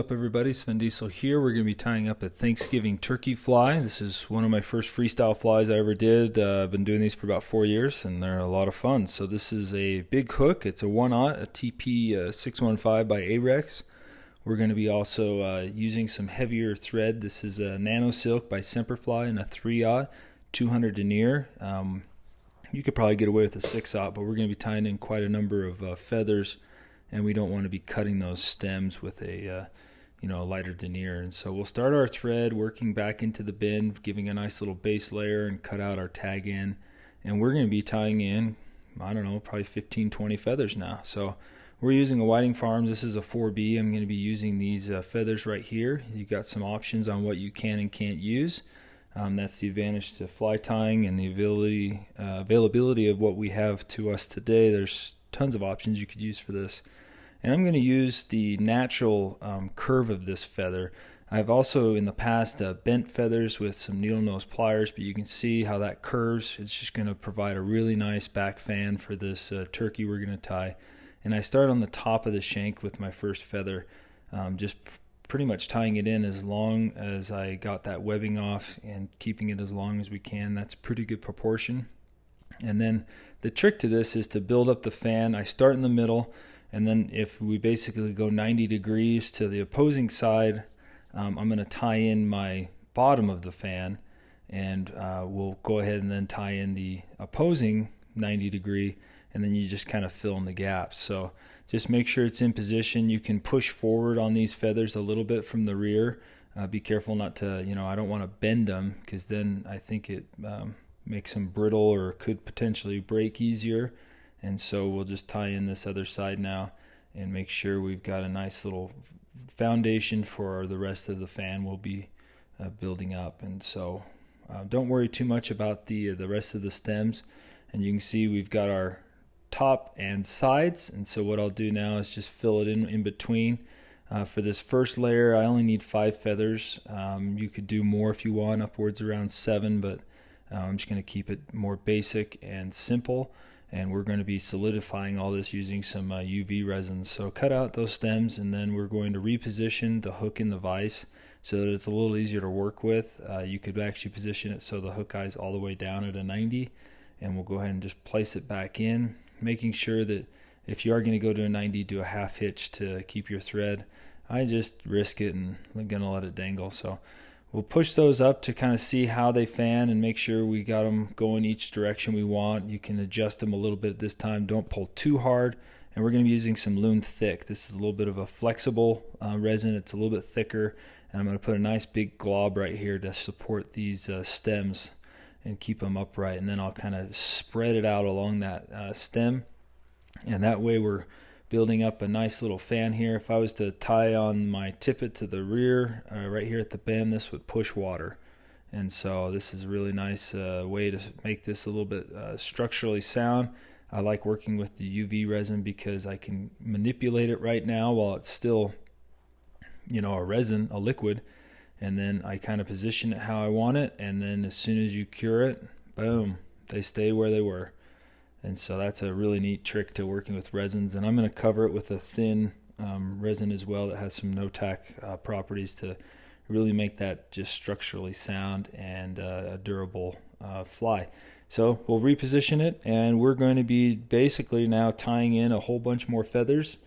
up, everybody? Sven Diesel here. We're going to be tying up a Thanksgiving turkey fly. This is one of my first freestyle flies I ever did. I've been doing these for about 4 years, and they're a lot of fun. So this is a big hook. It's a 1/0, a TP 615 by Arex. We're going to be also using some heavier thread. This is a Nano Silk by Semperfli and a 3/0, 200 denier. You could probably get away with a 6/0, but we're going to be tying in quite a number of feathers, and we don't want to be cutting those stems with a lighter denier. And so we'll start our thread working back into the bend, giving a nice little base layer, and cut out our tag end. And we're going to be tying in, I don't know, probably 15-20 feathers now. So we're using a Whiting Farms. This is a 4B. I'm going to be using these feathers right here. You've got some options on what you can and can't use. That's the advantage to fly tying and the availability of what we have to us today. There's tons of options you could use for this. And I'm going to use the natural curve of this feather. I've also in the past bent feathers with some needle nose pliers, but you can see how that curves. It's just going to provide a really nice back fan for this turkey we're going to tie. And I start on the top of the shank with my first feather, just pretty much tying it in as long as I got that webbing off and keeping it as long as we can. That's a pretty good proportion. And then the trick to this is to build up the fan. I start in the middle, and then if we basically go 90 degrees to the opposing side, I'm going to tie in my bottom of the fan, and we'll go ahead and then tie in the opposing 90 degree, and then you just kind of fill in the gaps. So just make sure it's in position. You can push forward on these feathers a little bit from the rear. Be careful not to, I don't want to bend them, because then I think it makes them brittle or could potentially break easier. And so we'll just tie in this other side now and make sure we've got a nice little foundation for the rest of the fan we'll be building up. And so don't worry too much about the rest of the stems. And you can see we've got our top and sides. And so what I'll do now is just fill it in between. For this first layer, I only need 5 feathers. You could do more if you want, upwards around 7, but I'm just going to keep it more basic and simple. And we're going to be solidifying all this using some UV resins. So cut out those stems, and then we're going to reposition the hook in the vise so that it's a little easier to work with. You could actually position it so the hook eye's all the way down at a 90, and we'll go ahead and just place it back in, making sure that if you are going to go to a 90, do a half hitch to keep your thread. I just risk it, and I'm going to let it dangle. So we'll push those up to kind of see how they fan and make sure we got them going each direction we want. You can adjust them a little bit this time. Don't pull too hard. And we're going to be using some Loon Thick. This is a little bit of a flexible resin. It's a little bit thicker. And I'm going to put a nice big glob right here to support these stems and keep them upright. And then I'll kind of spread it out along that stem. And that way we're building up a nice little fan here. If I was to tie on my tippet to the rear right here at the bend, this would push water. And so this is a really nice way to make this a little bit structurally sound. I like working with the UV resin because I can manipulate it right now while it's still a resin, a liquid, and then I kind of position it how I want it, and then as soon as you cure it, boom, they stay where they were. And so that's a really neat trick to working with resins. And I'm going to cover it with a thin resin as well that has some no-tack properties to really make that just structurally sound and a durable fly. So we'll reposition it, and we're going to be basically now tying in a whole bunch more feathers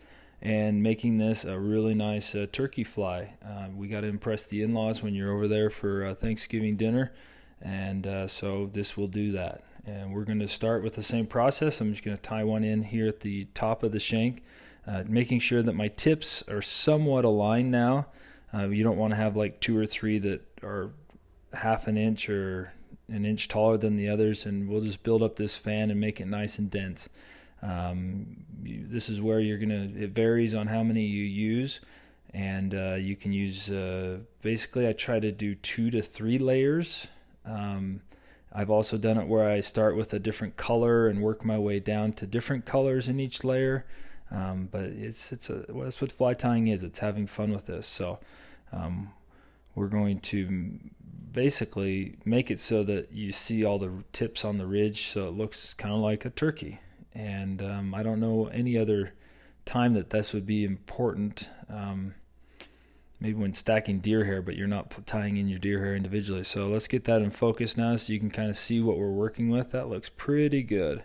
and making this a really nice turkey fly. We got to impress the in-laws when you're over there for Thanksgiving dinner, and so this will do that. And we're going to start with the same process. I'm just going to tie one in here at the top of the shank, making sure that my tips are somewhat aligned now. You don't want to have like 2 or 3 that are half an inch or an inch taller than the others, and we'll just build up this fan and make it nice and dense. This is where it varies on how many you use, and you can use, basically I try to do 2 to 3 layers. I've also done it where I start with a different color and work my way down to different colors in each layer. But that's what fly tying is. It's having fun with this. So we're going to basically make it so that you see all the tips on the ridge, so it looks kind of like a turkey. And I don't know any other time that this would be important. maybe when stacking deer hair, but you're not tying in your deer hair individually. So let's get that in focus now so you can kind of see what we're working with. That looks pretty good.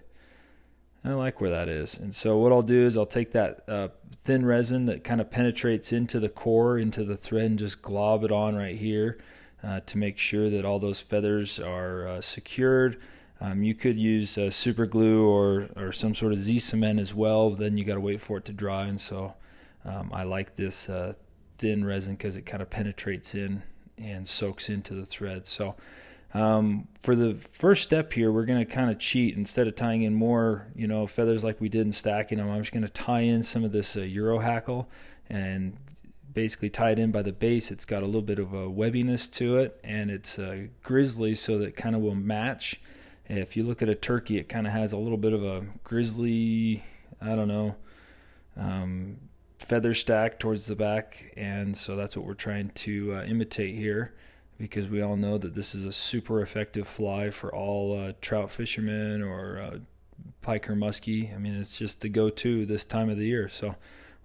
I like where that is. And so what I'll do is I'll take that thin resin that kind of penetrates into the core, into the thread, and just glob it on right here to make sure that all those feathers are secured. You could use super glue or some sort of Z-cement as well. Then you got to wait for it to dry. And so I like this thin resin because it kind of penetrates in and soaks into the thread. So for the first step here, we're going to kind of cheat. Instead of tying in more, feathers like we did in stacking them, I'm just going to tie in some of this Euro hackle and basically tie it in by the base. It's got a little bit of a webbiness to it, and it's grizzly, so that kind of will match. If you look at a turkey, it kind of has a little bit of a grizzly, feather stack towards the back, and so that's what we're trying to imitate here, because we all know that this is a super effective fly for all trout fishermen or pike or muskie. I mean, it's just the go-to this time of the year. So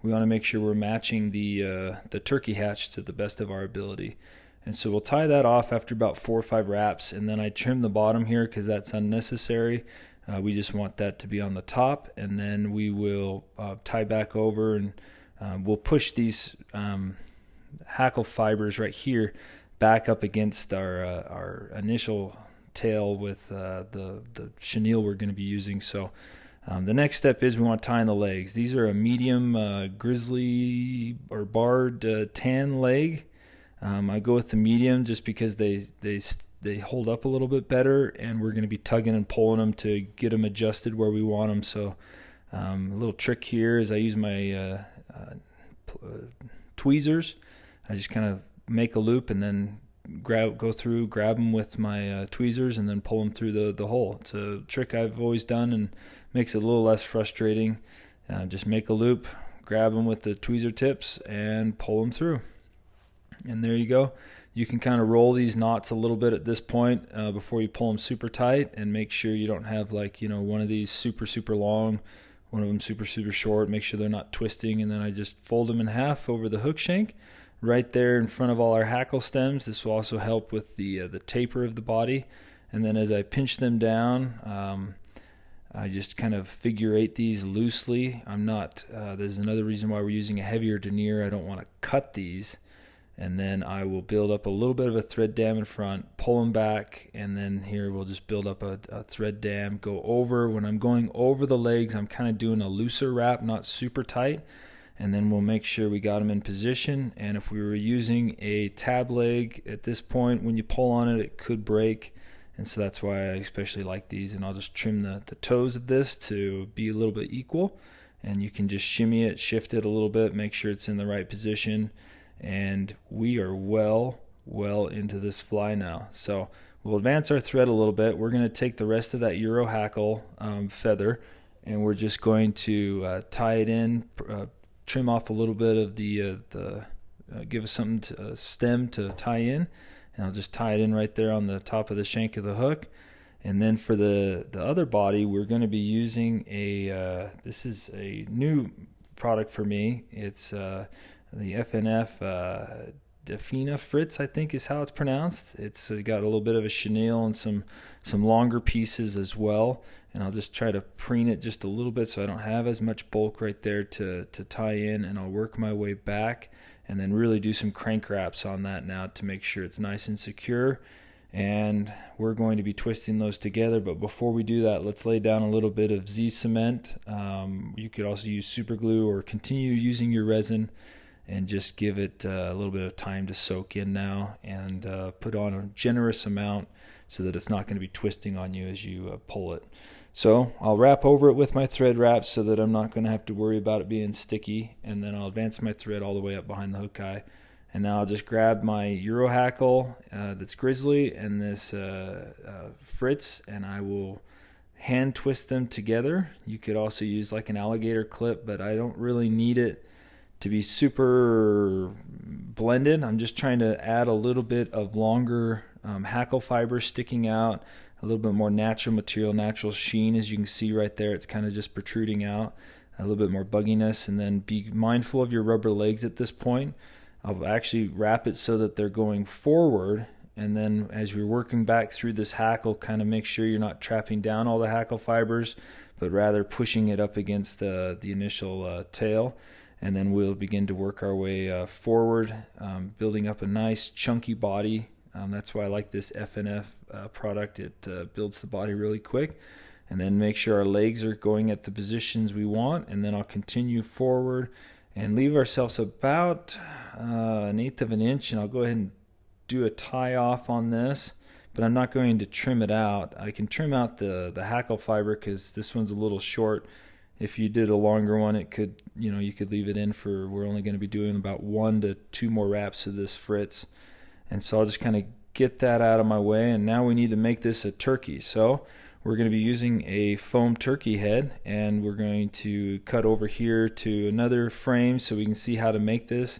we want to make sure we're matching the turkey hatch to the best of our ability. And so we'll tie that off after about 4 or 5 wraps, and then I trim the bottom here because that's unnecessary. We just want that to be on the top, and then we will tie back over, and we'll push these hackle fibers right here back up against our initial tail with the chenille we're going to be using. So the next step is we want to tie in the legs. These are a medium grizzly or barred tan leg. I go with the medium just because they hold up a little bit better, and we're going to be tugging and pulling them to get them adjusted where we want them. So a little trick here is I use my tweezers. I just kind of make a loop and then grab them with my tweezers and then pull them through the hole. It's a trick I've always done and makes it a little less frustrating. Just make a loop, grab them with the tweezer tips, and pull them through. And there you go. You can kind of roll these knots a little bit at this point before you pull them super tight, and make sure you don't have one of these super long, one of them super short. Make sure they're not twisting, and then I just fold them in half over the hook shank right there in front of all our hackle stems. This will also help with the taper of the body. And then as I pinch them down, I just kind of figure eight these loosely. There's another reason why we're using a heavier denier. I don't want to cut these. And then I will build up a little bit of a thread dam in front, pull them back, and then here we'll just build up a thread dam, go over. When I'm going over the legs, I'm kind of doing a looser wrap, not super tight, and then we'll make sure we got them in position. And if we were using a tab leg at this point, when you pull on it, it could break, and so that's why I especially like these. And I'll just trim the toes of this to be a little bit equal, and you can just shimmy it, shift it a little bit, make sure it's in the right position. And we are well into this fly now. So we'll advance our thread a little bit. We're going to take the rest of that Euro hackle feather, and we're just going to tie it in, trim off a little bit of give us something to stem to tie in, and I'll just tie it in right there on the top of the shank of the hook. And then for the other body, we're going to be using this is a new product for me. It's the FNF Defina Fritz, I think is how it's pronounced. It's got a little bit of a chenille and some longer pieces as well. And I'll just try to preen it just a little bit so I don't have as much bulk right there to tie in. And I'll work my way back and then really do some crank wraps on that now to make sure it's nice and secure. And we're going to be twisting those together. But before we do that, let's lay down a little bit of Z-cement. You could also use super glue or continue using your resin, and just give it a little bit of time to soak in now, and put on a generous amount so that it's not going to be twisting on you as you pull it. So I'll wrap over it with my thread wrap so that I'm not going to have to worry about it being sticky, and then I'll advance my thread all the way up behind the hook eye. And now I'll just grab my Euro hackle that's grizzly and this Fritz, and I will hand twist them together. You could also use like an alligator clip, but I don't really need it to be super blended. I'm just trying to add a little bit of longer hackle fiber sticking out, a little bit more natural material, natural sheen. As you can see right there, it's kind of just protruding out, a little bit more bugginess. And then be mindful of your rubber legs at this point. I'll actually wrap it so that they're going forward, and then as you're working back through this hackle, kind of make sure you're not trapping down all the hackle fibers, but rather pushing it up against the initial tail. And then we'll begin to work our way forward, building up a nice chunky body. That's why I like this F&F product. It builds the body really quick. And then make sure our legs are going at the positions we want, and then I'll continue forward and leave ourselves about 1/8 of an inch, and I'll go ahead and do a tie off on this, but I'm not going to trim it out. I can trim out the hackle fiber because this one's a little short. If you did a longer one, it could, you could leave it in for, we're only going to be doing about 1 to 2 more wraps of this fritz. And so I'll just kind of get that out of my way, and now we need to make this a turkey. So we're going to be using a foam turkey head, and we're going to cut over here to another frame so we can see how to make this.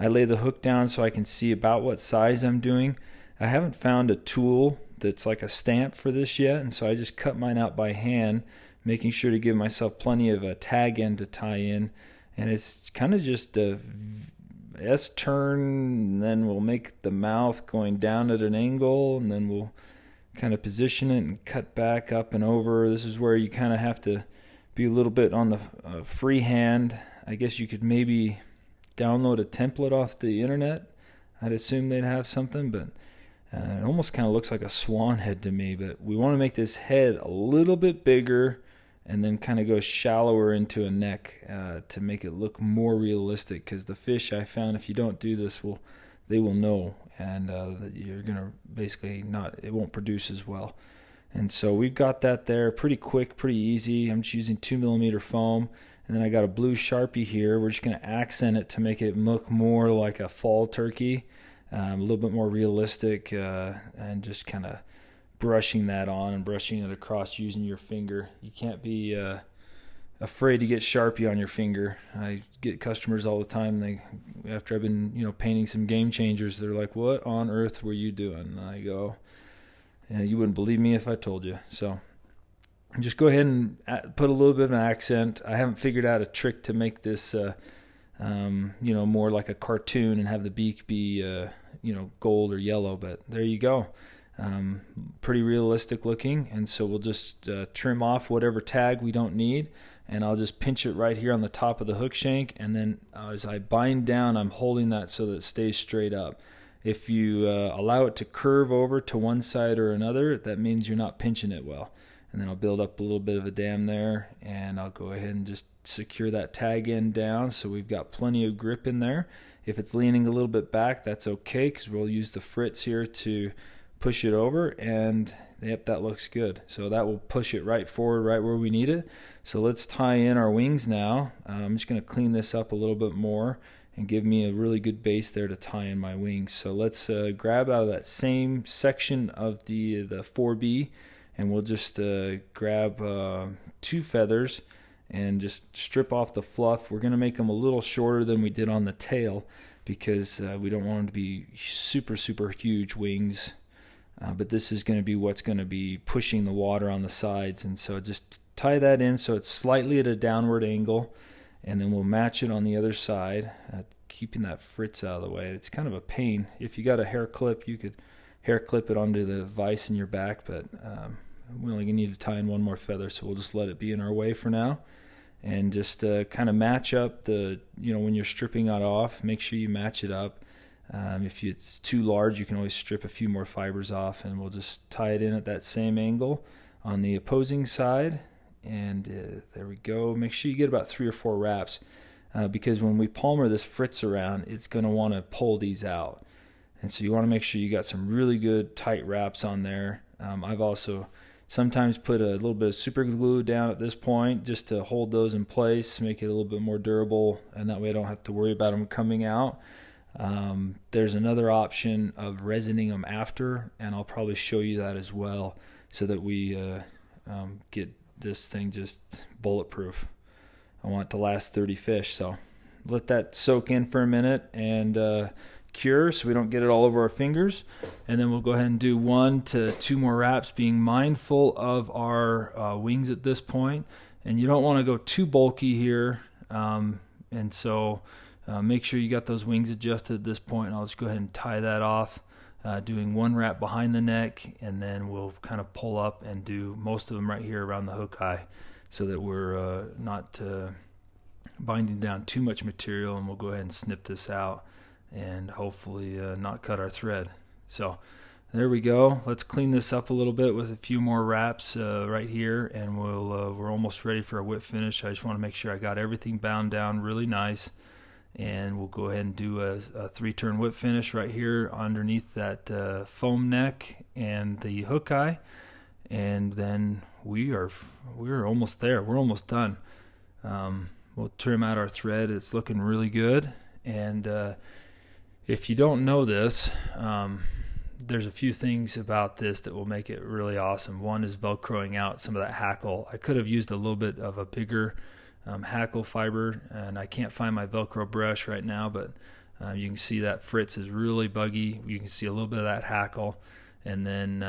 I lay the hook down so I can see about what size I'm doing. I haven't found a tool that's like a stamp for this yet, and so I just cut mine out by hand, making sure to give myself plenty of a tag end to tie in. And it's kind of just a S turn, and then we'll make the mouth going down at an angle, and then we'll kind of position it and cut back up and over. This is where you kind of have to be a little bit on the free hand. I guess you could maybe download a template off the internet. I'd assume they'd have something, but it almost kind of looks like a swan head to me. But we want to make this head a little bit bigger and then kind of go shallower into a neck to make it look more realistic, because the fish, I found, if you don't do this, they will know, and that you're going to basically it won't produce as well. And so we've got that there pretty quick, pretty easy. I'm just using 2mm foam, and then I got a blue Sharpie here. We're just going to accent it to make it look more like a fall turkey, a little bit more realistic, and just kind of brushing that on and brushing it across using your finger. You can't be afraid to get Sharpie on your finger. I get customers all the time. After I've been painting some game changers, they're like, "What on earth were you doing?" And I go, "Yeah, you wouldn't believe me if I told you." So just go ahead and put a little bit of an accent. I haven't figured out a trick to make this more like a cartoon and have the beak be gold or yellow, but there you go. Pretty realistic looking, and so we'll just trim off whatever tag we don't need, and I'll just pinch it right here on the top of the hook shank, and then as I bind down, I'm holding that so that it stays straight up. If you allow it to curve over to one side or another, that means you're not pinching it well. And then I'll build up a little bit of a dam there, and I'll go ahead and just secure that tag end down so we've got plenty of grip in there. If it's leaning a little bit back, that's okay, because we'll use the fritz here to push it over, and yep, that looks good. So that will push it right forward, right where we need it. So let's tie in our wings now. I'm just going to clean this up a little bit more and give me a really good base there to tie in my wings. So let's grab out of that same section of the 4B, and we'll just grab 2 feathers and just strip off the fluff. We're going to make them a little shorter than we did on the tail, because we don't want them to be super, super huge wings. But this is going to be what's going to be pushing the water on the sides, and so just tie that in so it's slightly at a downward angle, and then we'll match it on the other side, keeping that fritz out of the way. It's kind of a pain. If you got a hair clip, you could hair clip it onto the vise in your back, but we only need to tie in 1 more feather, so we'll just let it be in our way for now, and just kind of match up the, when you're stripping it off, make sure you match it up. If it's too large, you can always strip a few more fibers off, and we'll just tie it in at that same angle on the opposing side. And there we go. Make sure you get about 3 or 4 wraps, because when we palmer this fritz around, it's going to want to pull these out. And so you want to make sure you got some really good tight wraps on there. I've also sometimes put a little bit of super glue down at this point just to hold those in place, make it a little bit more durable, and that way I don't have to worry about them coming out. There's another option of resining them after, and I'll probably show you that as well, so that we get this thing just bulletproof. I want it to last 30 fish, so let that soak in for a minute and cure so we don't get it all over our fingers. And then we'll go ahead and do 1 to 2 more wraps, being mindful of our wings at this point. And you don't want to go too bulky here, and so Make sure you got those wings adjusted at this point. I'll just go ahead and tie that off, doing one wrap behind the neck, and then we'll kind of pull up and do most of them right here around the hook eye, so that we're not binding down too much material, and we'll go ahead and snip this out and hopefully not cut our thread. So there we go. Let's clean this up a little bit with a few more wraps right here, and we're almost ready for a whip finish. I just want to make sure I got everything bound down really nice, and we'll go ahead and do a 3-turn whip finish right here underneath that foam neck and the hook eye, and then we're almost there. We're almost done. We'll trim out our thread. It's looking really good. And if you don't know this, there's a few things about this that will make it really awesome. One is velcroing out some of that hackle. I could have used a little bit of a bigger hackle fiber, and I can't find my Velcro brush right now, but you can see that fritz is really buggy. You can see a little bit of that hackle, and then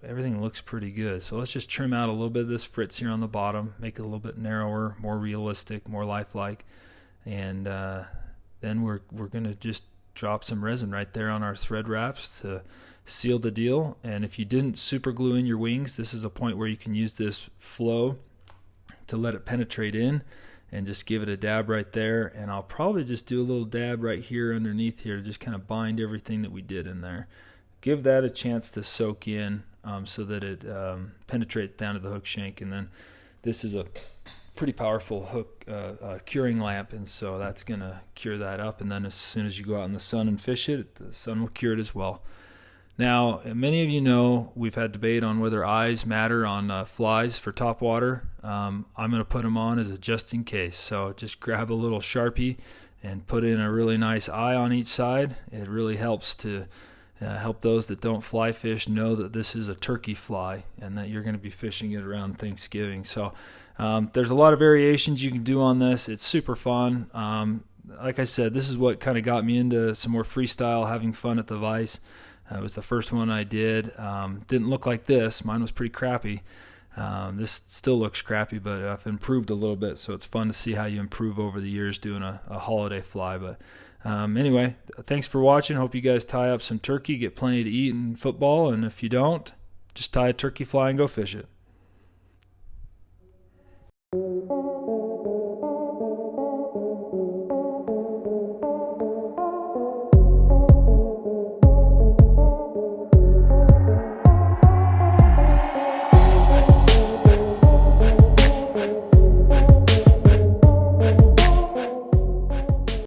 everything looks pretty good. So let's just trim out a little bit of this fritz here on the bottom, make it a little bit narrower, more realistic, more lifelike, and then we're going to just drop some resin right there on our thread wraps to seal the deal. And if you didn't super glue in your wings, this is a point where you can use this flow to let it penetrate in, and just give it a dab right there. And I'll probably just do a little dab right here underneath here to just kind of bind everything that we did in there. Give that a chance to soak in so that it penetrates down to the hook shank. And then this is a pretty powerful hook curing lamp, and so that's going to cure that up. And then as soon as you go out in the sun and fish it, the sun will cure it as well. Now, many of you know we've had debate on whether eyes matter on flies for topwater. I'm going to put them on as a just in case. So just grab a little Sharpie and put in a really nice eye on each side. It really helps to help those that don't fly fish know that this is a turkey fly and that you're going to be fishing it around Thanksgiving. So there's a lot of variations you can do on this. It's super fun. Like I said, this is what kind of got me into some more freestyle, having fun at the vise. It was the first one I did. Didn't look like this. Mine was pretty crappy. This still looks crappy, but I've improved a little bit, so it's fun to see how you improve over the years doing a holiday fly. But anyway, thanks for watching. Hope you guys tie up some turkey, get plenty to eat in football, and if you don't, just tie a turkey fly and go fish it.